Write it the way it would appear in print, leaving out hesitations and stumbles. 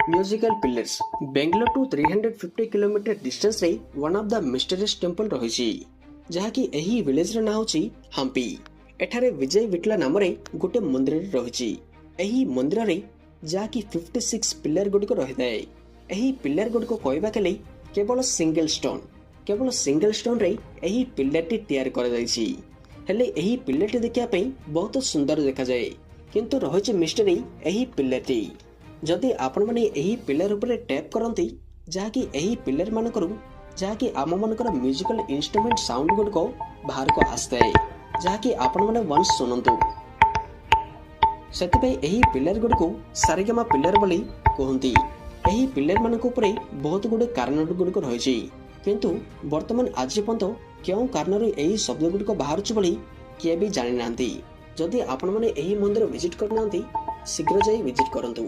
Musical pillars Bangalore to 350 kilometre distance रे one of the mysterious temple रही जहाँकि एही विलेज रे ना होची हम्पी। एठारे विजय विटला नाम रे गोटे मंदिर रही। एही मंदिर रे जहाँकि 56 पिलर गुड़िक रही थाए। एही पिलर गुड़िक कहवा के लिए केवल सिंगल स्टोन रे एही पिलर टी तैयार कर जाइछि। हेले एही पिलर टी देखिया पई बहुत सुंदर देखा जाए, किंतु रहिछि मिस्टरी एही पिलर टी। जदि आपण माने एही पिलर ऊपर टैप करंती जहाँकि एही पिलर मानकरू जहाँकि आम मानकर म्यूजिकल इंस्ट्रूमेंट साउंड गुड़िक बाहर को आसताए, जहाँकि आपण माने वंस सुनंतु। सेतिपई एही पिलर गुड़िक सारेगामा पिलर बोली कहंती। एही पिलर मानक ऊपर बहुत गुडे कारण गुड़िक रही, किंतु वर्तमान आज पर्यंत क्यों कारण एही शब्द गुड़िक बाहर बोली किए भी जानी ना। जदि आपण माने एही मंदिर विजिट करना शीघ्र जाई विजिट करंतु।